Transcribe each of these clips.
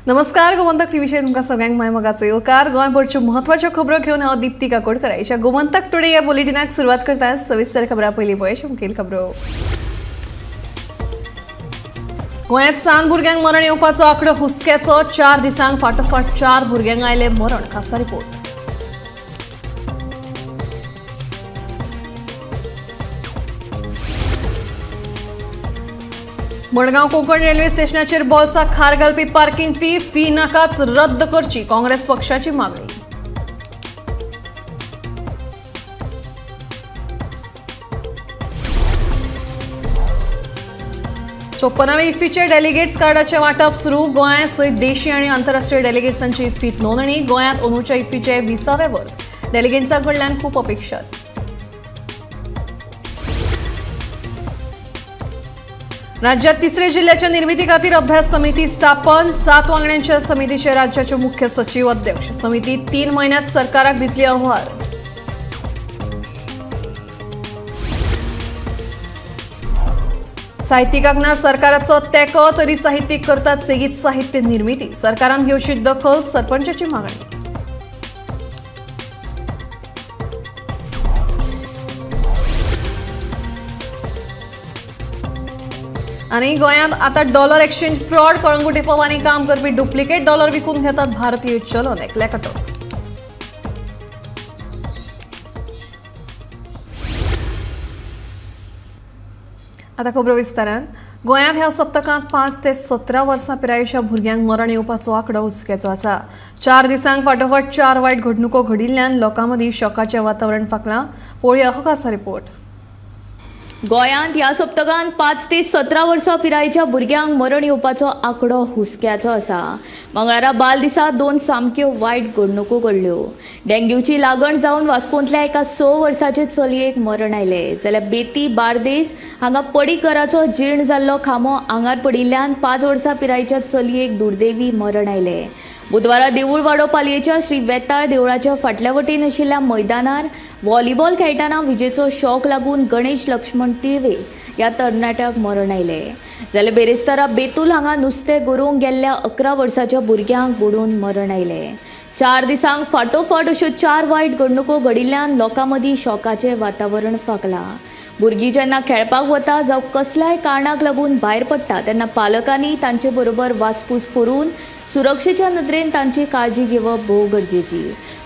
नमस्कार, गोमंतक टीव्हीचेर तुमकां सगळ्यांक मायमोगाचो येवकार। गोंयभरच्यो म्हत्वाच्यो खबरो घेवन हांव दीप्ती काकोडकर आयच्या गोमंतक टुडे ह्या बुलेटिनाक सुरवात करता। सविस्तर खबरां पयलीं पळय मुखेल खबरो। गोंयांत 7 भुरग्यांक मरण येवपाचो आंकडो हुस्क्याचो। 4 दिसांक फाटोफाट 4 भुरग्यांक आयले मरण, खासा रिपोर्ट। मडगांव कोंकण रेल्वे स्टेशनाचेर बॉल्साक खार घालपी पार्किंग फी नाकाच रद्द करची, काँग्रेस पक्षाची मागणी। चोपनावे इफ्फीचे डेलिगेट्स कार्डाचे वाटप सुरू। गोंया सयत देशी आनी आंतरराष्ट्रीय डेलिगेट्सांची इफ्फीत नोंदणी। गोंयांत अंदूच्या इफ्फीचे 20वे वर्स डेलिगेट्सां कडल्यान खूप अपेक्षा। राज्यात 3रे जिल्ह्याच्या निर्मिती खातीर अभ्यास समिती स्थापन। 7 वांगड्यांच्या समितीचे राज्याचे मुख्य सचिव अध्यक्ष। समिती 3 म्हयन्यांत सरकाराक दितली अहवाल। साहित्यिकांक ना सरकाराचो तेंको, तरी साहित्यीक करतात सेगीत साहित्य निर्मिती। सरकारान घेवची दखल, सरपंचाची मागणी। आणि गोंयांत आता डॉलर एक्सचेंज फ्रॉड। कळंगुटी पवांनी काम करपी डुप्लिकेट डॉलर विकून घेतात भारतीय चलन, एकल्याक अटक। आता खबरो विस्तारान। गोंयांत ह्या सप्तकांत 5 ते 17 वर्सां पिरायेच्या भुरग्यांक मरण येवपाचो आंकडो हुस्क्याचो आसा। 4 दिसांक फाटोफाट 4 वायट घडणुको घडिल्ल्यान लोकांमदीं शॉकाचें वातावरण फाकलां। पळोवया हो खासा रिपोर्ट। गोंयांत ह्या सप्तकांत 5 ते 17 वर्सां पिरायेच्या भुरग्यांक मरण येवपाचो आंकडो हुस्क्याचो आसा। मंगळारा बालदिसा 2 सामक्यो वायट घडणुको घडल्यो। डेंग्यूची लागण जावन वास्कोंतल्या एका 6 वर्साचे चलयेक मरण आयले, जाल्यार बेती बार्देस हांगा पडीक घराचो जीर्ण जाल्लो खांबो आंगार पडिल्ल्यान 5 वर्सां पिरायेच्या चलयेक दुर्दैवी मरण आयले। बुधवारा देवूळ वाडो पालयेच्या श्री वेताळ देवळाच्या फाटल्या वटेन आशिल्ल्या मैदानार व्हॉलीबॉल खेळटाना विजेचो शॉक लागून गणेश लक्ष्मण तिळवे ह्या तरणाट्याक मरण आयले। जाल्यार बेरेस्तारा बेतूल हांगा नुस्तें गरोवंक गेल्ल्या 11 वर्साच्या भुरग्यांक बुडून मरण आयले। 4 दिसांक फाटोफाट अश्यो 4 वायट घडणुको घडिल्ल्यान लोकां मदीं शॉकाचें वातावरण फाकलां। भुरगीं जेन्ना खेळपाक वता जावं कसल्याय कारणाक लागून भायर पडटा तेन्ना पालकांनी तांचे बरोबर वासपूस करून सुरक्षेच्या नदरेन तांची काळजी घेवप भोव गरजेची।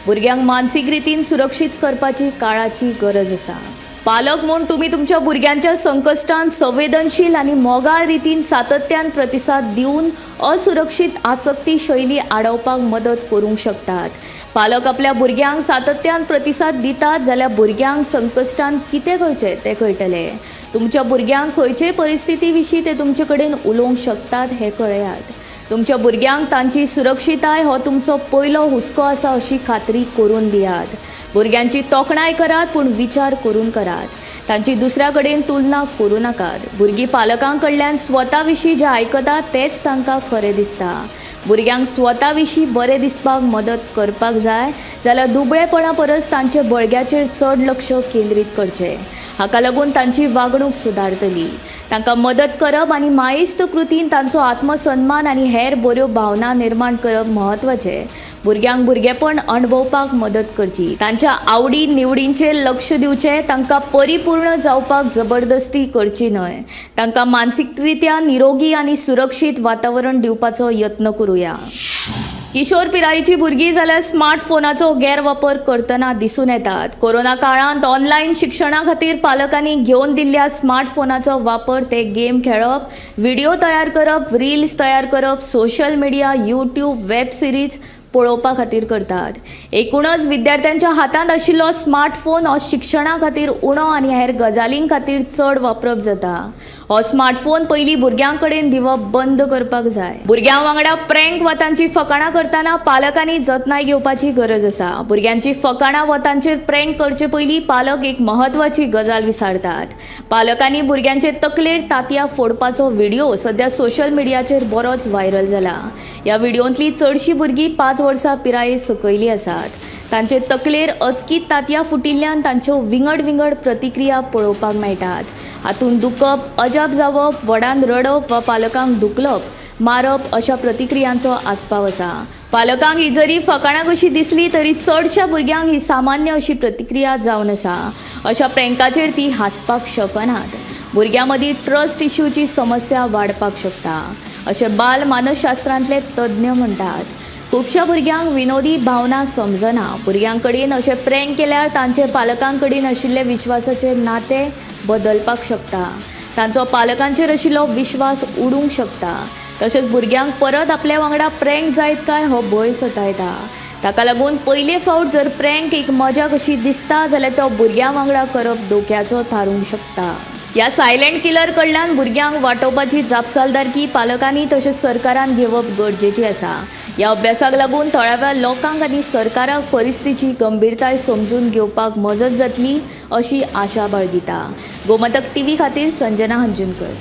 भुरग्यांक मानसीक रितीन सुरक्षीत करपाची काळाची गरज आसा। पालक म्हूण तुमी तुमच्या भुरग्यांच्या संकश्टांत संवेदनशील आनी मोगाळ रितीन सातत्यान प्रतिसाद दिवन असुरक्षीत आसक्ती शैली आडोवपाक मदत करूंक शकतात। पालक आपल्या भुरग्यांक सातत्यान प्रतिसाद दितात जाल्यार भुरग्यांक संकश्टांत कितें करचें तें कळटलें। तुमच्या भुरग्यांक खंयचेय परिस्थिती विशीं ते तुमचे कडेन उलोवंक शकतात हें कळयात। तुमच्या भुरग्यांक तांची सुरक्षीताय हो तुमचो पयलो हुस्को आसा अशी खात्री करून दियात। भुरग्यांची तोखणाय करात, पूण विचार करून करात। तांची दुसऱ्या कडेन तुलना करूं नाकात। भुरगीं पालकां कडल्यान स्वता विशीं जें आयकतात तेंच तांकां खरें दिसता। भुरग्यांक स्वता विशीं बरें दिसपाक मदत करपाक जाय जाल्यार दुबळेपणा परस तांचे बळग्याचेर चड लक्ष केंद्रीत करचें। हाका लागून तांची वागणूक सुदारतली। तांकां मदत करप आनी मायेस्त कृतीन तांचो आत्मसन्मान आनी हेर बऱ्यो भावना निर्माण करप म्हत्वाचें। भुरग्यांक भुरगेपण अणभवपाक मदत करची। तांच्या आवडी निवडींचेर लक्ष दिवचें, तांकां परिपूर्ण जावपाक जबरदस्ती करची न्हय। तांकां मानसीकरित्या निरोगी आनी सुरक्षीत वातावरण दिवपाचो यत्न करूया। किशोर पिरायेची भुरगीं जाल्यार स्मार्टफोनाचो गैरवापर करतना दिसून येतात। कोरोना काळांत ऑनलायन शिक्षणा खातीर पालकांनी घेवन दिल्ल्या स्मार्टफोनाचो वापर ते गेम खेळप, व्हिडिओ तयार करप, रील्स तयार करप, social media, YouTube, web series पळोवपा खातीर करतात। एकूणच विद्यार्थ्यांच्या हातांत आशिल्लो स्मार्टफोन हो शिक्षणा खातीर उणो आनी हेर गजालीं खातीर चड वापरप जाता। हो स्मार्टफोन पयलीं भुरग्यां कडेन दिवप बंद करपाक जाय। भुरग्यां वांगडा प्रँक वा तांची फकाणां करतना पालकांनी जतनाय घेवपाची गरज आसा। भुरग्यांची फकाणां वा तांचेर प्रँक करचे पयलीं पालक एक म्हत्वाची गजाल विचारतात। पालकांनी भुरग्यांचे तकलेर तांतयां फोडपाचो व्हिडिओ सध्या सोशल मिडियाचेर बरोच व्हायरल जाला। ह्या व्हिडिओंतली चडशीं भुरगीं 5 वर्सां पिराये सकयली आसात। तांचे तकलेर अचकीत तांतयां फुटिल्ल्यान तांच्यो विंगड विंगड प्रतिक्रिया पळोवपाक मेळटात। हातूंत दुखप, अजाप जावप, व्हडान रडप वा पालकांक दुखलप, मारप अशा प्रतिक्रियांचो आस्पाव आसा. पालकांक ही जरी फकाणां कशी दिसली तरी चडशा भुरग्यांक ही सामान्य अशी प्रतिक्रिया जावन आसा. अशा प्रँकाचेर ती हांसपाक शकनात. भुरग्यां मदीं ट्रस्ट इश्यूची समस्या वाडपाक शकता अशें बाल मानसशास्त्रांतले तज्ञ म्हणटात. खुबश्या भुरग्यांक विनोदी भावना समजना. भुरग्यां कडेन अशें प्रँक केल्यार तांचे पालकां कडेन आशिल्ले विश्वासाचे नातें बदलपाक शकता. तांचो पालकांचेर आशिल्लो विश्वास उडूंक शकता. तशेंच भुरग्यांक परत आपल्या वांगडा प्रँक जायत काय हो भंय सतायता. ताका लागून पयले फावट जर प्रँक एक मजा कशी दिसता जाल्यार तो भुरग्यां वांगडा करप धोक्याचो थारूंक शकता. ह्या सायलेंट किलर कडल्यान भुरग्यांक वाटावपाची जापसालदारकी पालकांनी तशेंच सरकारान घेवप गरजेची आसा. ह्या अभ्यासाक लागून थळाव्या लोकांक आनी सरकाराक परिस्थितीची गंभीरताय समजून घेवपाक मजत जातली अशी आशा बाळगिता. गोमंतक टीव्ही खातीर संजना हंजुनकर.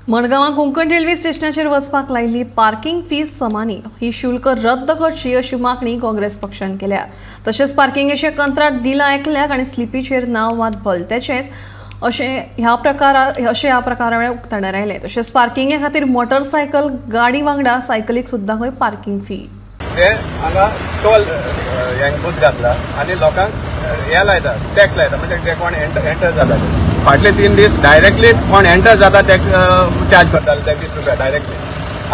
मडगांवां कोंकण रेल्वे स्टेशनाचेर वचपाक लायिल्ली पार्किंग फीज समानी ही शुल्क रद्द करची अशी मागणी काँग्रेस पक्षान केल्या. तशेंच पार्किंगेचें कंत्राट दिलां एकल्याक आनी स्लिपीचेर नांव मात भलतेचेंच अशें ह्या प्रकारा वेळार उक्ताडार आयले. तशेंच पार्किंगे खातीर मोटरसायकल गाडी वांगडा सायकलीक सुद्दां खंय पार्किंग फी. ते हांगा टोल बूथ घातला आनी लोकांक हे लायता टॅक्स लायता म्हणजे ते कोण एंटर जाता फाटले 3 दीस डायरेक्टली कोण एंटर जाता ते चार्ज करताले ते 20 रुपया डायरेक्टली.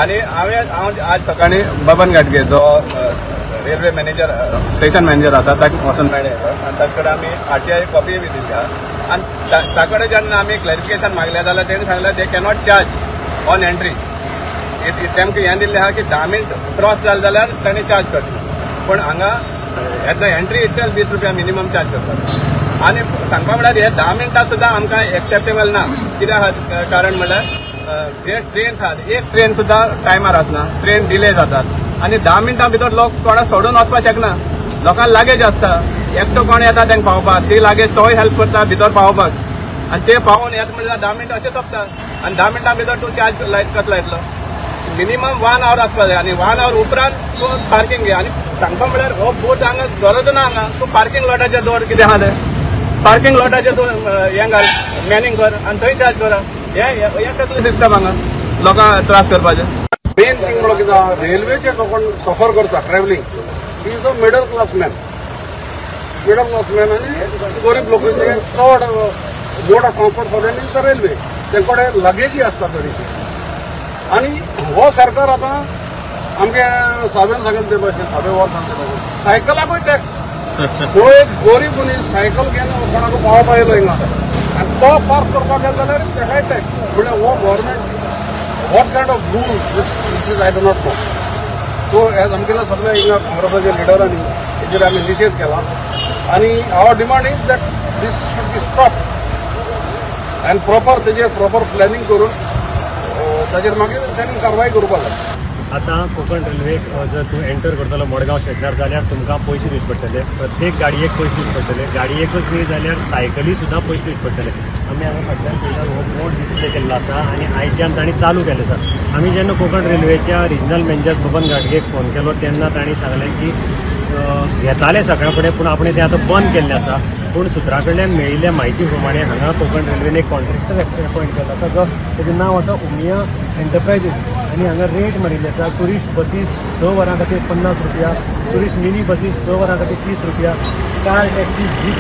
आनी हांव आज सकाळी बबन घाटगे जो रेल्वे मॅनेजर स्टेशन मॅनेजर आसा ताका वचून मेळ्ळे आनी ताचे कडेन आमी RTI कॉपी बी दिल्या आनी ताचे कडेन जेन्ना आमी क्लॅरिफिकेशन मागलें जाल्यार तेणें सांगलें दे कॅनॉट चार्ज ऑन एंट्री. तेमकां हें दिल्लें आहा की 10 मिनट क्रॉस जालें जाल्यार ताणें चार्ज करचें पूण हांगा एट द एंट्री इटसेल्फ 20 रुपया मिनिमम चार्ज करतात. आनी सांगपा म्हळ्यार हे 10 मिनटां सुद्दां आमकां एक्सेप्टेबल ना. कित्याक कारण म्हळ्यार जे ट्रेन्स आहात एक ट्रेन सुद्दां टायमार आसना. ट्रेन डिले जातात आनी 10 मिनटां भितर लोक कोणाक सोडून वचपाक शकना. लोकांक लागेज आसता एकटो कोण येता तांकां पावोवपाक ती लागेज तोय हेल्प करता भितर पावोवपाक आनी ते पावोवन येता म्हणल्यार 10 मिनटां अशें सोंपता आनी 10 मिनटां भितर तूं चार्ज कसलो लायतलो. मिनिमम 1 आवर आसपाक जाय आनी 1 आवर उपरांत तूं पार्किंग घे. आनी सांगपा म्हळ्यार हो बूथ हांगा गरज ना. हांगा तूं पार्किंग लॉटाचेर दवर कितें आहा ते पार्किंग लॉटाचेर तूं हें घाल मॅनिंग कर आनी थंय चार्ज कर. हें कसलें सिस्टम हांगा लोकांक त्रास करपाचें. मेन थिंग म्हणून कितें आहा रेल्वेचे कोण सफर करता travelling he is a middle class man आनी गरीब लोकांचे चड mode of comfort for them is the railway. ते कडेन लगेजी आसता थोडीशी आनी हो सरकार आतां आमगे साबेन सांगले ते भाशेन साबे वर सांगले भाशेन सायकलाकूय टॅक्स. तो एक गरीब मनीस सायकल घेवन कोणाक पावोवपा येयलो हिंगा आनी तो पास करपाक गेलो जाल्यार तेकाय टॅक्स. म्हळ्यार हो government what kind of rule this is I do not know. So as आमगेले सगळे हिंगा काँग्रेसाचे लिडरांनी हेचेर आमी निशेध केला आनी our demand is that this should be stop आनी प्रॉपर तेजेर प्रॉपर प्लॅनिंग करून ताजेर मागीर तांणी कारवाय करपाक जाय. आतां कोंकण रेल्वेक जर तूं एंटर करतलो मडगांव स्टेशनार जाल्यार तुमकां पयशे दिवचे पडटले. प्रत्येक गाडयेक पयशे दिवचे पडटले. गाडयेकूच न्ही जाल्यार सायकली सुद्दां पयशे दिवचे पडटले. आमी हांगा फाटल्यान पळयतात हो बोर्ड डिस्प्ले केल्लो आसा आनी आयच्यान तांणी चालू केल्लो आसा. आमी जेन्ना कोंकण रेल्वेच्या रिजनल मॅनेजर बबन घाटगेक फोन केलो तेन्ना तांणी सांगलें की घेताले सकाळ फुडें पूण आपणें तें आतां बंद केल्लें आसा. पूण सुत्रा कडल्यान मेळिल्ल्या म्हायती प्रमाणे हांगा कोंकण रेल्वेन एक कॉन्ट्रॅक्टर अपॉयंट केला आसा जो तेजें नांव आसा उमिया एंटरप्रायजीस आनी हांगा रेट मारिल्ली आसा. टुरिस्ट बसीस 6 वरां खातीर 50 रुपया, टुरिस्ट मिनी बसीस 6 वरां खातीर 30 रुपया, कार टॅक्सी जीप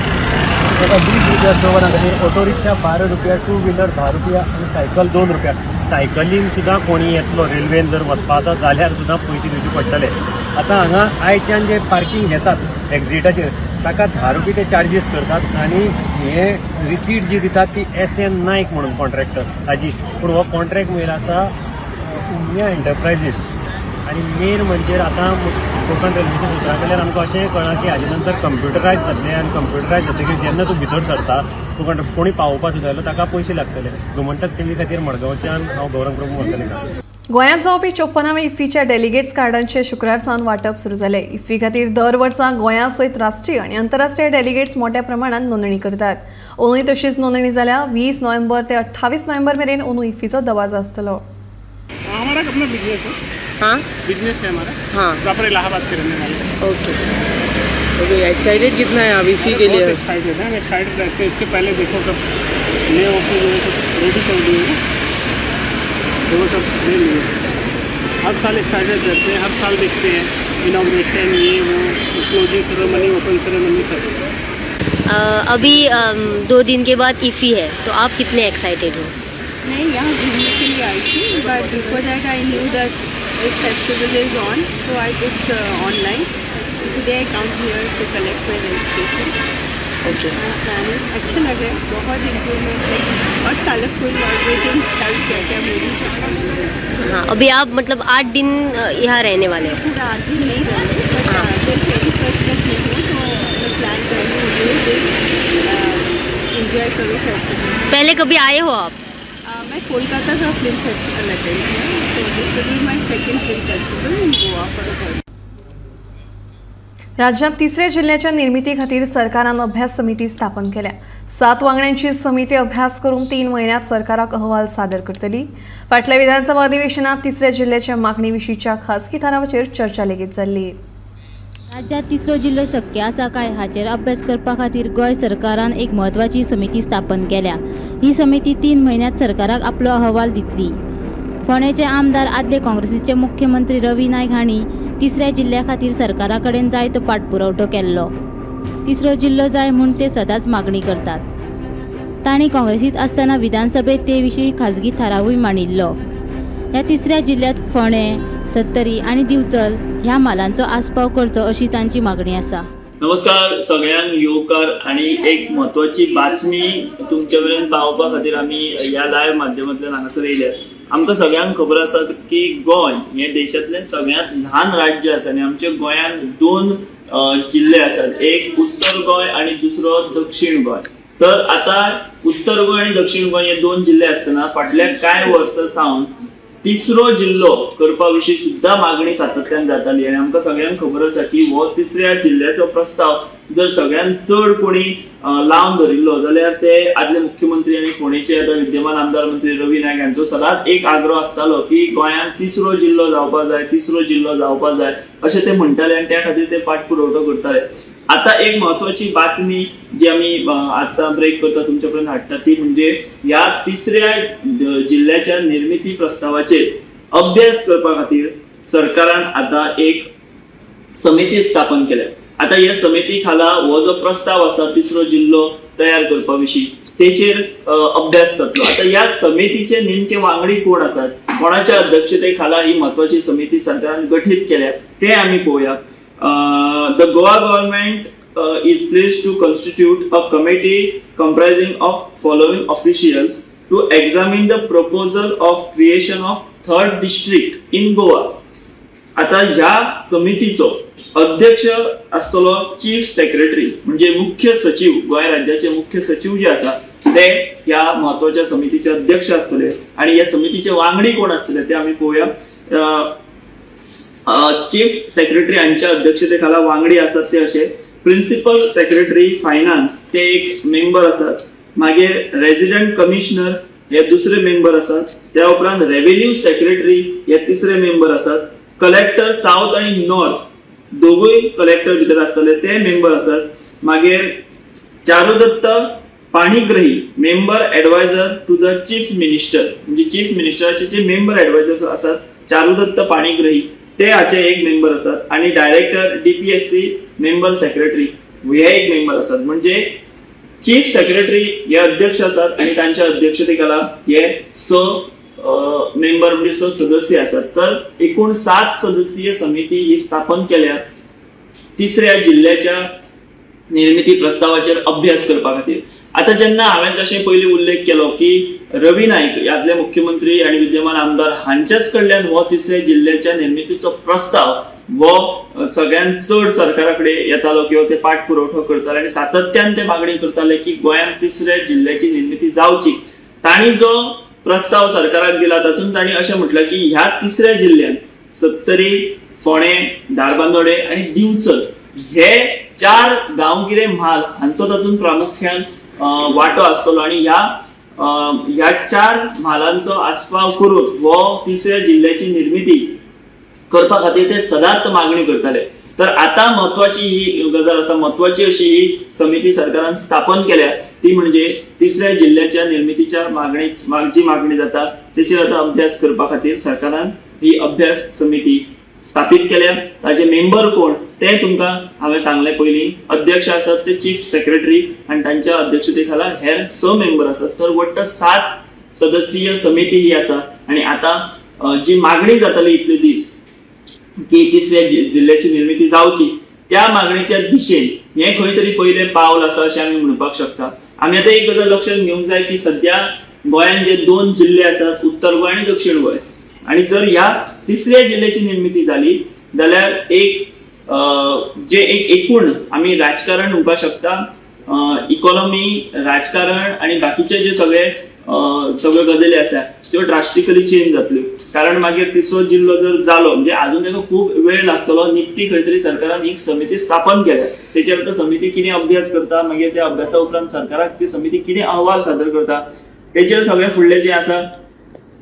20 रुपया 6 वरां खातीर, ऑटो रिक्षा 12 रुपया, टू व्हिलर 10 रुपया आनी सायकल 2 रुपया. सायकलीन सुद्दां कोणी येतलो रेल्वेन जर वचपा आसा जाल्यार सुद्दां पयशे दिवचे पडटले. आतां हांगा आयच्यान जे पार्किंग घेतात एक्झिटाचेर ताका 10 रुपया ते चार्जीस करतात आनी हे रिसीट जी दितात ती SN नायक म्हणून कॉन्ट्रॅक्टर ताजी. पूण हो कॉन्ट्रॅक्ट मेल आसा उमिया एंटरप्रायजीस आनी मेन म्हणजे आतां कोंकण रेल्वेच्या सुत्रा कडल्यान आमकां अशें कळ्ळां की हाजे नंतर कंप्युटरायज जातलें आनी कंप्युटरायज जातकीर जेन्ना तूं भितर सरता तुका कोणी पावोवपाक सुद्दां आयलो ताका पयशे लागतले. गोमंतक टीव्ही खातीर मडगांवच्यान हांव गौरव प्रभू वतलें. गोंयांत जावपी 54व्या इफ्फीच्या डेलिगेट्स कार्डांचे शुक्रार सावन वांटप सुरू जालें. इफ्फी खातीर दर वर्सा गोंया सयत राष्ट्रीय आनी आंतरराष्ट्रीय डेलिगेट्स मोठ्या प्रमाणात नोंदणी करतात. अंदूय तशीच नोंदणी जाल्या. 20 नोव्हेंबर ते 28 नोव्हेंबर मेरेन अंदू इफ्फीचो दबाज आसतलो. हमारा अपना बिजनेस है. हाँ, बिजनेस है हमारा. हाँ, प्रॉपर इलाहाबाद के रहने वाले. ओके. तो एक्साइटेड कितना है अभी इफ्फी के लिए? एक्साइटेड है. एक्साइटेड रहते हैं. इसके पहले देखो सब नए ऑफिस रेडी कर दिए हैं, वो सब ले लिए. हर साल एक्साइटेड रहते हैं, हर साल देखते हैं इनॉग्रेशन, ये वो, क्लोजिंग सेरेमनी, ओपन सेरेमनी सब। अभी 2 दिन के बाद इफ़ी है, तो आप कितने एक्साइटेड हो? मैं यहाँ घूमने के लिए आई थी, but before that I knew that this festival is on, so I booked online. Today I come here to collect my registration. Okay, planning अच्छा लग रहा है, बहुत इम्प्रूवमेंट है और कलरफुल और वेटिंग क्या मूवीज। हाँ, अभी आप मतलब 8 दिन यहाँ रहने वाले हैं? पूरा 8 दिन नहीं रहेंगे, बट टिल 21st तक नहीं हूँ, तो मैं प्लान कर रही हूँ एंजॉय करूँ फेस्टिवल। पहले कभी आए हो आप? मैं कोलकाता का फिल्म फेस्टिवल अटेंड किया, तो this will be my second film festival in Goa for the first. राज्यात 3ऱ्या जिल्ह्याच्या निर्मिती खातीर सरकारान अभ्यास समिती स्थापन केल्या। 7 वांगड्यांची समिती अभ्यास करून 3 महिन्यात सरकाराक अहवाल सादर करतली। फाटल्या विधानसभा अधिवेशनात 3ऱ्या जिल्ह्याच्या मागणी-विशींच्या खासगी थाराचेर चर्चा लेगीत जाल्ली। राज्यात 3रो जिल्लो शक्य आसा काय हाचेर अभ्यास करपा खातीर गोंय सरकारान एक म्हत्वाची समिती स्थापन केल्या। ही समिती 3 महिन्यात सरकाराक आपलो अहवाल दितली। फोंडेचे आमदार आदले काँग्रेसीचे मुख्यमंत्री रवी नायक हांणी 3ऱ्या जिल्ल्या खातीर सरकारा कडेन जाय तो पाठपुरावो केल्लो। 3रो जिल्लो जाय म्हूण ते सदांच मागणी करतात। तांणी काँग्रेसीत आसतना विधानसभेत ते विशीं खाजगी थारावूय मांडिल्लो। ह्या 3ऱ्या जिल्ह्यात फोंडे, सत्तरी आणि दिवचल ह्या मालांचो आस्पाव करचो अशी तांची मागणी आसा। नमस्कार सगळ्यांक येवकार आणि एक महत्वाची बातमी तुमचे मेरेन पावोवपा खातीर आमी ह्या लायव्ह माध्यमांतल्यान हांगासर येयल्यात। आमकां सगळ्यांक खबर आसा की गोंय हे देशांतलें सगळ्यांत ल्हान राज्य आसा आनी आमच्या गोंयांत 2 जिल्ले आसात, एक उत्तर गोंय आणि दुसरो दक्षिण गोंय। तर आता उत्तर गोंय आणि दक्षिण गोंय हे 2 जिल्ले आसतना फाटल्या कांय वर्सां सावन 3रो जिल्लो करपा विशीं सुद्धा मागणी सातत्यान जाताली आणि आमकां सगळ्यांक खबर आसा की हो 3ऱ्या जिल्ल्याचो प्रस्ताव जर सगळ्यांत चड कोणी लावन धरिल्लो जाल्यार ते आदले मुख्यमंत्री आणि फोंडेचे आता विद्यमान आमदार मंत्री रवी नायक हांचो सदांच एक आग्रह आसतालो की गोंयांत 3रो जिल्लो जावपा जाय, 3रो जिल्लो जावपा जाय अशें ते म्हणटाले आणि त्या खातीर ते पाठपुरवठो करताले। आता एक महत्वाची बातमी जी आम्ही आता ब्रेक करता तुमच्या पर्यंत हाडटा ती म्हणजे या 3ऱ्या जिल्ह्याच्या निर्मिती प्रस्तावाचे अभ्यास करपा खातीर सरकारान आता एक समिती स्थापन केल्या। आता या समिती खाला हो जो प्रस्ताव आसा 3रो जिल्लो तयार करपा विशीं तेचेर अभ्यास जातलो। आता या समितीचे नेमके वांगडी कोण आसात, कोणाच्या अध्यक्षतेखाला ही महत्वाची समिती सरकारान गठीत केल्या ते आम्ही पळोवया। The Goa government is pleased to constitute a committee comprising of following officials to examine the proposal of creation of 3rd district in Goa. आता ह्या समितीचो अध्यक्ष असतलो चीफ सेक्रेटरी म्हणजे मुख्य सचिव, गोय राज्याचे मुख्य सचिव जे आसा ते ह्या महत्वाच्या समितीचे अध्यक्ष असतले आणि या समितीचे वांगडी कोण असतले ते आम्ही पळोवया। चीफ सेक्रेटरी यांच्या अध्यक्षतेखाला वांगडी असतात ते असे प्रिन्सिपल सेक्रेटरी फायनान्स ते एक मेंबर असतात, मागीर रेजिडेंट कमिशनर हे दुसरे मेंबर असतात, त्या उपरांत रेव्हेन्यू सेक्रेटरी हे 3रे मेंबर असतात, कलेक्टर साउथ आणि नॉर्थ दोघूय कलेक्टर भितर असतले ते मेंबर असतात, मागीर Charudatta Panigrahi member advisor to the chief minister म्हणजे चीफ मिनिस्टराचे जे मेंबर एडवायझर असतात चारुदत्त पाणीग्रही ते हाचे एक मेंबर असतात आणि डायरेक्टर डीपीएससी मेंबर सेक्रेटरी हे एक मेंबर असतात। म्हणजे चीफ सेक्रेटरी हे अध्यक्ष असतात आणि त्यांच्या अध्यक्षतेखाला हे 6 मेंबर म्हणजे 6 सदस्य असतात। तर एकूण 7 सदस्यीय समिती ही स्थापन केल्या 3ऱ्या जिल्ह्याच्या निर्मिती प्रस्तावाचेर अभ्यास करपा खातीर। आता जेन्ना हांवें जशें पयलीं उल्लेख केलो की रवी नाईक आदले मुख्यमंत्री आणि विद्यमान आमदार हांच्याच कडल्यान हो 3ऱ्या जिल्ह्याच्या निर्मितीचो प्रस्ताव वो सगळ्यांत चड सरकाराकडे येतालो किंवा ते पाठपुरवठो करताले आणि सातत्यान ते मागणी करताले की गोंयांत 3ऱ्या जिल्ह्याची निर्मिती जावची। तांणी जो प्रस्ताव सरकाराक दिला तातूंत तांणी अशें म्हटलें की ह्या 3ऱ्या जिल्ह्यांत सत्तरी, फोंडे, धारबांदोडे आणि दिवचल हे 4 गांवगिरे म्हाल हांचो तातूंत प्रामुख्यान वाटो आसतलो आणि ह्या 4 म्हालांचो आस्पाव करून हो 3ऱ्या जिल्ह्याची निर्मिती करपा खातीर ते सदांच मागणी करताले। तर आता महत्वाची ही गजाल आसा, महत्वाची अशी ही समिती सरकारान स्थापन केल्या ती म्हणजे तिसऱ्या जिल्ह्याच्या निर्मितीच्या जी मागणी जाता तेचेर आता अभ्यास करपा खातीर सरकारान ही अभ्यास समिती स्थापित केल्या. ताजे मेंबर कोण ते तुमकां हांवें सांगले पयलीं. अध्यक्ष आसात ते चीफ सेक्रेटरी आणि तांच्या अध्यक्षतेखाला हेर 6 मेंबर आसात. तर वट्ट 7 सदस्यीय समिती ही आसा. आणि आता जी मागणी जाताली इतले दीस की तिसऱ्या जिल्ह्याची निर्मिती जावची त्या मागणीच्या दिशेन हे खंय तरी पहिले पावल आसा अशें आमी म्हणपाक शकता. आमी आता एक गजाल लक्षात घेवंक जाय की सध्या गोंयांत जे 2 जिल्हे आसात, उत्तर गोंय आणि दक्षिण गोंय, आणि जर ह्या तिसऱ्या जिल्ह्याची निर्मिती झाली जाल्यार जे एकूण आम्ही राजकारण म्हणपाक शकता, इकॉनॉमी, राजकारण आणि बाकीचे जे सगळे गजाली आसा त्यो ड्रास्टिकली चेंज जातल्यो. कारण मागीर तिसरो जिल्लो जर जालो म्हणजे अजून ताका खूब वेळ लागतलो. निकती खंय तरी सरकारान एक समिती स्थापन केल्या. तेचेर आता समिती कितें अभ्यास करता, मागीर त्या अभ्यासा उपरांत सरकाराक ती समिती कितें अहवाल सादर करता तेचेर सगळे फुडले जे आसा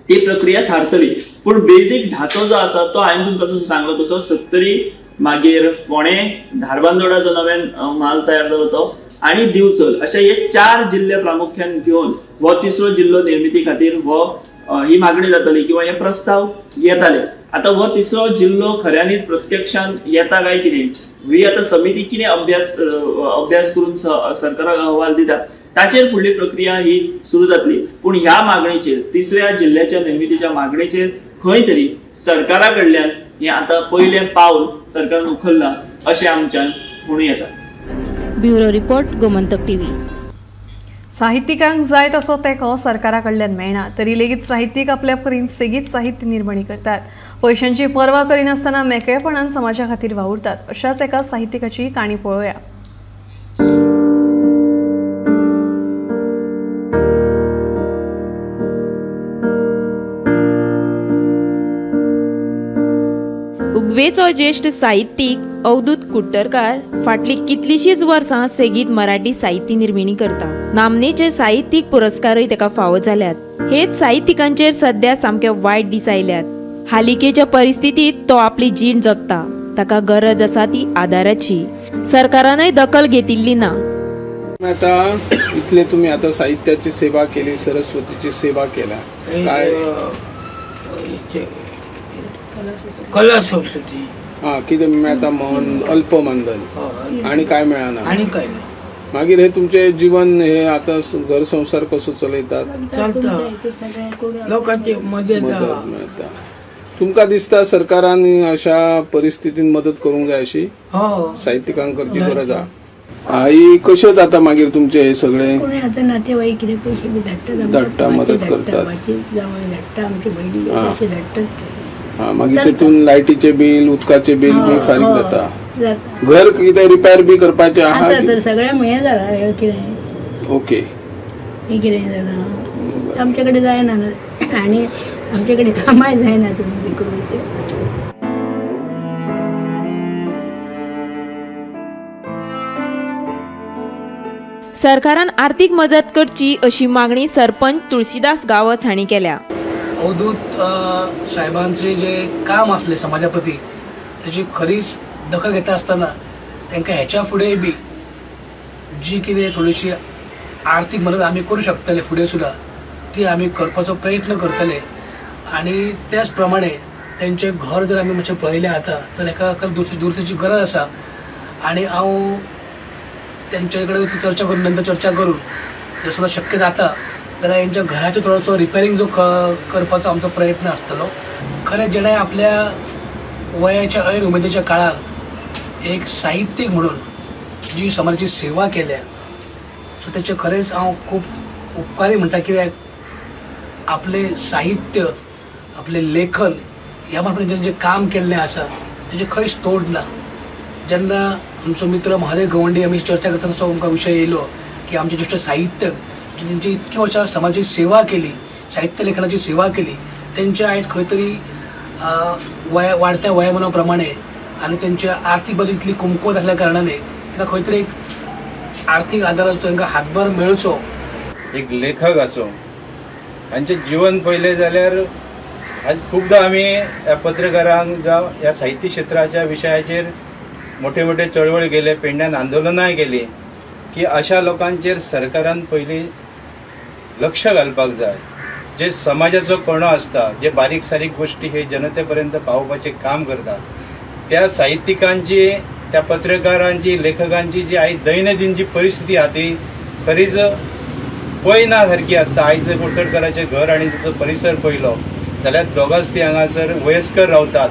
ती प्रक्रिया थारतली. पण बेसिक ढाचो जो आसा तो हांवें तुमकां जसो सांगलो तसो 70 मागीर फोणे, धारबांदोडा जो नव्यान म्हाल तयार जालो तो आणि दिवचल अशा हे 4 जिल्हे प्रामुख्यान घेऊन हो तिसरो जिल्लो निर्मिती खातीर ही मागणी जातली किंवा हे प्रस्ताव येताले. आता हो तिसरो जिल्लो खऱ्यांनीच प्रत्यक्षान येता काय कितें ही आता समिती कितें अभ्यास करून सरकाराक अहवाल दिता ताचेर फुडली प्रक्रिया ही सुरू जातली. पण ह्या मागणीचेर, तिसऱ्या जिल्ह्याच्या निर्मितीच्या मागणीचेर खंय तरी सरकारा कडल्यान हे आता पहिले पावल सरकारान उखल्ला अशें आमच्यान म्हणूं येता. Bureau report, Gomantak TV. साहित्यिकांक जाय तसो तेंको सरकारा कडल्यान मेळना तरी लेगीत साहित्यीक आपल्या परीन सेगीत साहित्य निर्माणी करतात. पयशांची पर्वा करिनासतना मेकळेपणान समाजा खातीर वावुरतात. अशाच एका साहित्यिकाची काणी पळोवया. उगवेचो ज्येष्ठ साहित्यीक अवधूत कुट्टरकार फाटली कितलीशीच वर्सां सेगीत मराठी साहित्य निर्मिणी करता. नामनेचे साहित्यीक पुरस्कारय तेका फावो जाल्यात. हेच साहित्यिकांचेर सध्या सामके वायट दीस आयल्यात. हालिकेच्या परिस्थितीत तो आपली जीण जगता. ताका गरज आसा ती आदाराची. सरकारानय दखल घेतिल्ली ना. आता इतले तुम्ही आता साहित्याची सेवा केली, सरस्वतीची सेवा केला, काय कला संस्कृती कितें आता अल्प मंदन आणि काय मेळना आणि काय मागीर हे तुमचे जीवन हे आता घर संसार कसो चलयतात? चलता, लोकांची मदत मेळता. तुमका दिसता सरकारान अशा परिस्थितीत मदत करूंक जाय अशी साहित्यिकांक करची गरज आहा. ही कशें जाता मागीर तुमचे हे सगळे? आता नातेवाईक कितें पयशे बी धाडटा, मदत करतात, जावं धाडटा, आमची बहिणी अशे धाडटात. मागीर तेतून लायटीचे बिल, उदकाचे बिल बी फारीक जाता. घर कितें रिपेर बी करपाचें आहा तर सगळ्या हें जालां कितें. ओके, हें कितें जालां आमचे कडेन जायना आनी आमचे कडेन कामाय जायना तुमी करून ते. सरकारान आर्थीक मदत करची अशी मागणी सरपंच तुळशीदास गावस हांणी केल्या. अवधूत साहेबांचे जे काम असले समाजा प्रती त्याची खरीच दखल घेता असताना तांकां ह्याच्या फुडें बी जी कितें थोडीशी आर्थीक मदत आमी करूं शकतले फुडें सुद्दां ती आमी करपाचो प्रयत्न करतले. आनी त्याच प्रमाणे तेंचें घर जर आमी मातशें पळयलें आतां तर एका दुरुस्तीची गरज आसा. आनी हांव तेंचे कडेन चर्चा करून नंतर चर्चा करून जर समजा शक्य जाता जाल्यार हेंच्या घराचो थोडोसो रिपेरींग जो करपाचो आमचो प्रयत्न आसतलो. खरें जेणें आपल्या वयाच्या ऐन उमेदीच्या काळात एक साहित्यीक म्हणून जी समाजाची सेवा केल्या सो तेचे खरेंच हांव खूब उपकारी म्हणटा. कित्याक आपले साहित्य, आपले लेखन ह्या मार्फत जें काम केल्लें आसा तेजें खंयच तोड ना. जेन्ना आमचो मित्र महादेव गवंडी आमी चर्चा करतना असो आमकां विशय येयलो की आमचे ज्येष्ठ साहित्यक जेंची इतकी वर्सां समाजाची सेवा केली, साहित्य लेखनाची सेवा केली, तेंचे आयज खंय तरी वाडत्या वयामाना प्रमाणे आनी तेंच्या आर्थीक बाजू इतली कमकुवत आसल्या कारणाने ताका खंय तरी एक आर्थीक आदाराचो तांकां हातभार मेळचो. एक लेखक आसो हांचें जीवन पळयलें जाल्यार आज खूबदां आमी ह्या पत्रकारांक जावं ह्या साहित्य क्षेत्राच्या विशयाचेर मोठे मोठे चळवळ केले, पेडण्यात आंदोलनाय केली की अशा लोकांचेर सरकारान पयलीं लक्ष घालपाक जाय. जे समाजाचो कणो आसता, जे बारीक सारीक गोष्टी हे जनतेपर्यंत पावोवपाचें काम करता, त्या साहित्यिकांची, त्या पत्रकारांची, लेखकांची जी आयज दैनंदिन जी परिस्थिती आहा ती खरीच पळयना सारकी आसता. आयज कुडचडकराचें घर आनी ताचो परिसर पळयलो जाल्यार दोगांच ती हांगासर वयस्कर रावतात.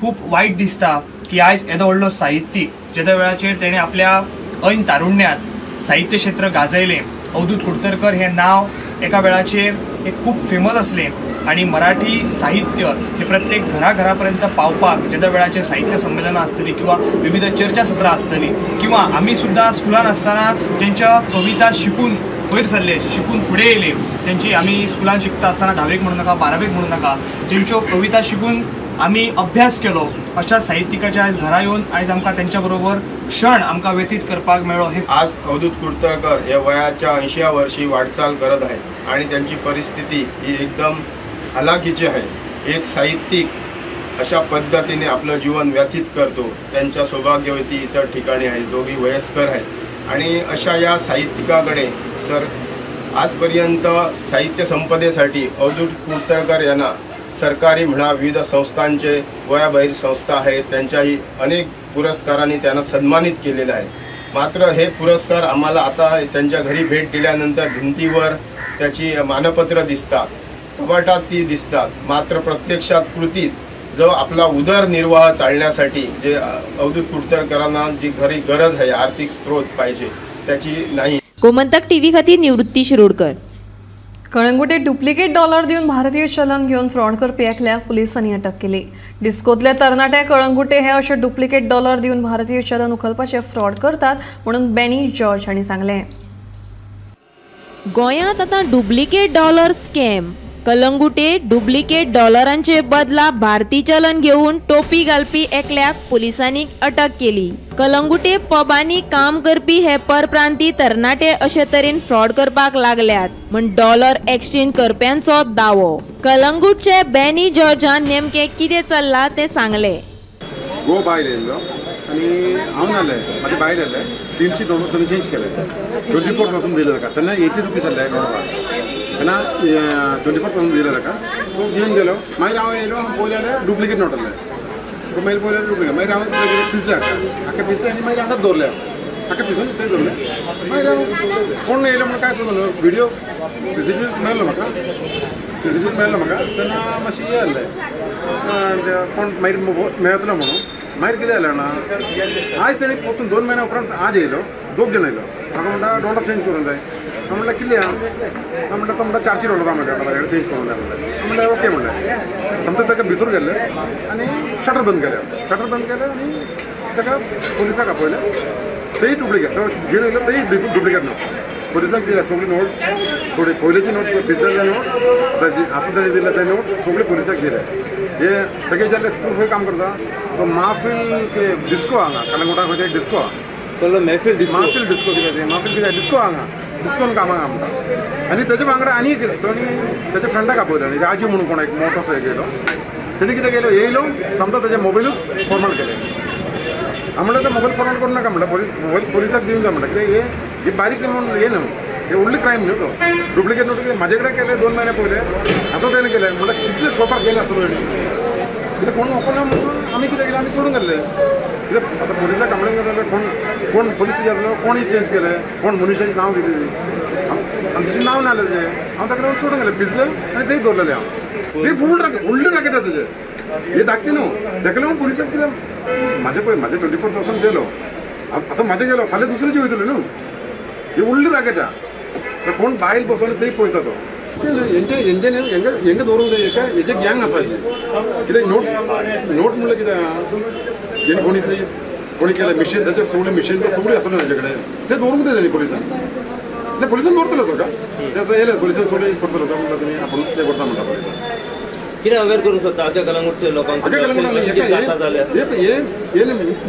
खूप वाईट दिसता की आयज येदो व्हडलो साहित्यीक ज्या वेळाचेर तेणें आपल्या ऐन तारुण्यात साहित्य क्षेत्र गाजयलें. अवधूत कुडतरकर हें नांव एका वेळाचेर एक खूप फेमस असलें आणि मराठी साहित्य हे प्रत्येक घराघरापर्यंत पावपाक ज्या वेळाचेर साहित्य संमेलनां आसतलीं किंवा विविध चर्चा सत्रां आसतलीं किंवा आमी सुद्दां स्कुलान आसतना जेंच्या कविता शिकून वयर सरले, शिकून फुडें येयले, तेंची आमी स्कुलान शिकता आसतना 10वीक म्हणू नाका, 12वीक म्हणू नाका, जेंच्यो कविता शिकून आमी अभ्यास केलो, अशा साहित्यिकाच्या आयज घरा येवन आयज आमकां तेंच्या बरोबर क्षण आमकां व्यतीत करपाक मेळ्ळो. हे आज अवधूत कुडतरकर हे वयाच्या 80व्या वर्षी वाटचाल करत आहेत आणि त्यांची परिस्थिती ही एकदम हलाखीची आहे. एक साहित्यिक अशा पद्धतीने आपलं जीवन व्यतीत करतो. त्यांच्या सौभाग्यवती इतर ठिकाणी आहेत, दोघी वयस्कर आहेत आणि अशा या साहित्यिकाकडे आजपर्यंत साहित्य संपदेसाठी अवधूत कुडतरकर यांना सरकारी म्हणा, विविध संस्थांचे गोयाबाहेर संस्था आहेत त्यांच्याही अनेक पुरस्कारांनी त्यांना सन्मानित केलेलं आहे. मात्र हे पुरस्कार आम्हाला आता त्यांच्या घरी भेट दिल्यानंतर भिंतीवर त्याची मानपत्र दिसतात, कपाटात ती दिसतात, मात्र प्रत्यक्षात कृतीत जो आपला उदरनिर्वाह चालण्यासाठी जे अवधूत कुडतरकरांना जी खरी गरज आहे, आर्थिक स्रोत पाहिजे, त्याची नाही. गोमंतक टीव्ही खातीर निवृत्ती शिरोडकर. कळंगुटेत डुप्लिकेट डॉलर दिवन भारतीय चलन घेवन फ्रॉड करपी एकल्याक पुलिसांनी अटक केली. डिस्कोतले तरणाटे कळंगुटे हे अशे डुप्लिकेट डॉलर दिवन भारतीय चलन उखलपाचे फ्रॉड करतात म्हणून बेनी जॉर्ज हांणी सांगलें. गोंयांत आतां डुप्लिकेट डॉलर स्कॅम. कलंगुटे डुप्लिकेट डॉलरांचे बदला भारतीय चलन घेऊन टोपी घालपी एकल्याक पुलिसांनी अटक केली. कलंगुटे पबांनी काम करपी हे परप्रांती तरणाटे अशे तरेन फ्रॉड करपाक लागल्यात म्हण डॉलर एक्सचेंज करप्यांचो दावो. कलंगुटचे बेनी जॉर्जान नेमके कितें चल्लां तें सांगलें. गो भायर येयल्लो आनी हांव नासलें, म्हाजे भायर येयल्ले 300 डॉलर ताणें चेंज केले. 24,000 दिले ताका. तेन्ना 80 रुपीज जाले नोटाक. तेन्ना 24,000 दिले ताका. तो घेवन गेलो. मागीर हांव येयलो, पळयले जाल्यार डुप्लिकेट नोट आसले. तो मागीर पळयल्यार डुप्लिकेट. मागीर हांव पिसले हाका पिसले आनी मागीर हांगा दवरले. हाका पिसून थंय दवरले. मागीर हांव कोण येयलो म्हणून काय सांगलो, व्हिडिओ CCTV मेळ्ळो म्हाका. CCTV मेळ्ळो म्हाका. तेन्ना मातशें हें जालें, कोण मागीर मेळतलो म्हणून. मागीर कितें जालें जाणा, आयज तेणी परतून 2 महिन्या उपरांत आज येयलो, 2 जाण येयलो. म्हाका म्हणटा डॉलर चेंज करूंक जाय. हांव म्हणल्यार कितले आहा? हांव म्हणटा तो म्हणटा 400 डॉलर म्हणटा चेंज करूंक जाय म्हणटा. हांव म्हणल्यार ओके म्हणलें. समजा ताका भितर गेले आनी शटर बंद केलें. शटर बंद केलें आनी ताका पुलिसाक आपयलें. तेय डुप्लिकेट. तो घेवन येयलो तेय डुप्लिकेट नोट. पुलिसाक दिले सगळी नोट, सोडी पयलींची नोट, पिसलेले नोट, आतां ताणें दिले ते नोट सगळे पुलिसाक दिले. हे तेगे जाल्ले तूं खंय काम करता? तो महफील डिस्को हांगा कलंगुटा खंय डिस्को आहा. महफील डिस्को कितें महफील कितें डिस्को हांगा डिस्कोन कामाक म्हणटा. आनी तेजे वांगडा आनी तेजे फ्रेंडाक आपयलो आनी राजू म्हणून कोण एक मोठो असो गेलो. तेणी कितें केलो, येयलो समजा तेजे मोबायलूच फॉर्मेट केले. हांव म्हणटा तो मोबायल फॉर्मेट करूं नाका म्हणटा, मोबायल पुलिसाक दिवंक जाय म्हणटा. कित्याक हे बारीक म्हणून हे न्हू, हे व्हडली क्रायम न्हू. तो डुप्लिकेट नोट कितें म्हाजे कडेन केले 2 महिने पयले. आतां तेणें केलें म्हणटा कितले शॉपार गेले आसतलो तेणी. कितें कोण ओपन म्हणून आमी कितें केलें, आमी सोडून गेल्ले. कितें आतां पुलिसाक कंप्लेन करतले, कोण पुलीस विचारलो कोणी चेंज केलें, कोण मनशाचें नांव कितें, आमचें नांव ना तेजें. हांव ताका लागून सोडून गेलें, पिसलें आनी थंय दवरलेलें हांव. हे व्हडलें राकेट आहा तेजें. हे धाकटें न्हू. ताका लागून पुलिसाक कितें म्हाजे 24,000 गेलो. आतां म्हाजे गेलो, फाल्यां दुसऱ्याचे वयतले न्हू. हे व्हडली राकेट आहा. कोण बायल बसोन थंय पळयता तो. हेंगे दवरूंक जाय. हेजे गँग आसाची. कितें नोट म्हणल्यार कितें आहा, हेणी कोणी तरी कोणी केलें मिशीन, ताचे सगळें मिशीन सगळीं आसलें ताजे कडेन. तें दवरूंक जाय तेणी पुलिसान. नाही पुलिसान दवरतलो तो का? ते आतां येयले पुलिसान सगळें करतलो तो म्हणटा तुमी आपूण तें करता म्हणटा पुलिसान. कितें अवेअर करूंक सोदता आख्या कलंगूटच्या लोकांक? हे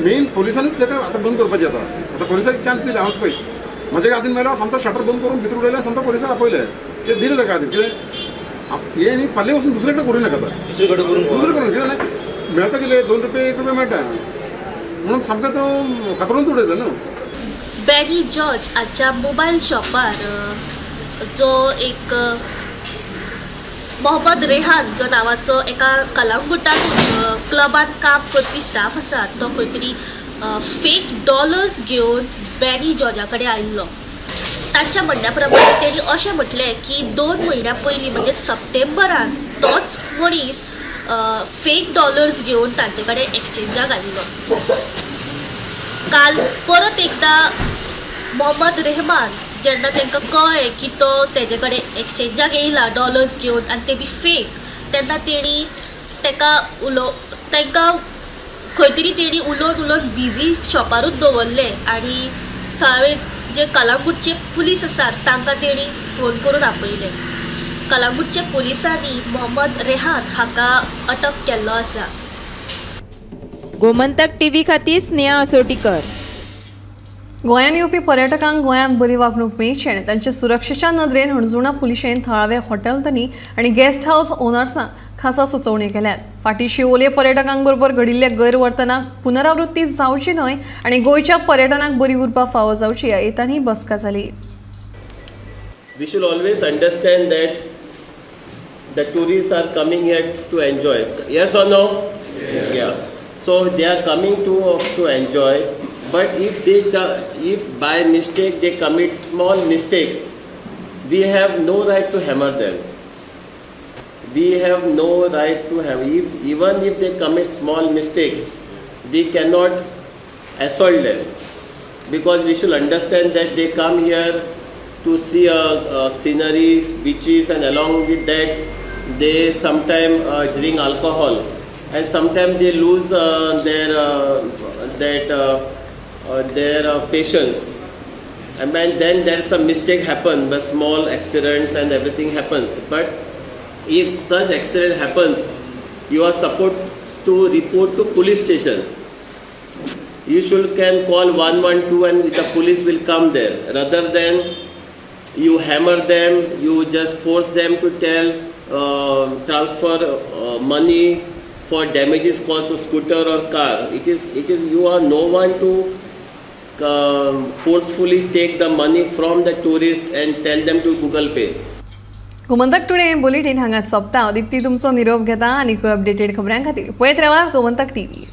मेन पुलिसानूच ताका आतां बंद करपाचें. आतां पुलिसाक चान्स दिले हांव पळय. म्हाजे हातीन मेलो समता शटर बंद करून भितर उडयलें, समता पुलिसाक आपयले. ते दिले ताका हातीन. कितें हे न्ही फाल्यां वचून दुसरे कडेन करूं नाका. दुसरे कडेन कितें मेळटा कितें 2 रुपया 1 रुपया मेळटा. म्हणून सामको तो कातरून उडयता न्हू. बॅनी जॉर्ज हाच्या मोबायल शॉपार जो एक मोहम्मद रेहान जो नावाचो एका कलांगुटांतून क्लबान काम करपी स्टाफ आसा तो खंय तरी फेक डॉलर्स घेवन बॅनी जॉर्जा कडेन आयिल्लो. तांच्या म्हणण्या प्रमाणे तेणी अशें म्हटलें की 2 म्हयन्या पयलीं म्हणजे सप्टेंबरान तोच मनीस फेक डॉलर्स घेवन तांचे कडेन एक्सचेंजाक आयिल्लो. काल परत एकदा मोहम्मद रेहमान जेन्ना तांकां कळ्ळें की तो तेजे कडेन एक्सचेंजाक येयला डॉलर्स घेवन आनी ते बी फेक, तेन्ना तेणी तांकां खंय तरी तेणी उलोवन बिजी शॉपारूच दवरलें आनी थळावे जे कलांगूटचे पुलीस आसात तांकां तेणी फोन करून आपयले. कलांगूटच्या पुलिसांनी मोहम्मद रेहान हाका अटक केल्लो आसा. गोमंतक टीव्ही खातीर स्नेहा असोटीकर. गोंयांत येवपी पर्यटकांक गोंयांत बरी वागणूक मेळची आनी तांचे सुरक्षेच्या नदरेन हणजुणा पुलिशेन थळावे हॉटेल आनी गेस्ट हाऊस ओनर्सांक खासा सुचोवणी केल्यात. फाटीं शिवोले पर्यटकांक बरोबर घडिल्ल्या गैरवर्तनाक पुनरावृत्ती जावची न्हय आनी गोंयच्या पर्यटनाक बरी उरपाक फावो जावची ह्या हेतान ही बसका जाली. We should always understand that the tourists are coming here to enjoy. Yes or no? Yeah. So they are coming to enjoy. But if by mistake they commit small mistakes, we have no right to hammer them. We have no right to have. Even if they commit small mistakes, we cannot assault them, because we should understand that they come here to see sceneries, beaches, and along with that they sometimes drink alcohol, and sometimes they lose their patience, and then there is some mistake happen, but small accidents and everything happens. But if such accident happens, you are supposed to report to police station. You can call 112 and the police will come there, rather than you hammer them, you just force them to transfer money for damages caused to scooter or car. It is you are no one to forcefully take the money from the tourist and tell them to Google Pay. Gomantak today bulletin हांगाच सोंपता. दिप्ती तुमचो निरोप घेता आनी updated खबरां खातीर पळयत रावा Gomantak TV.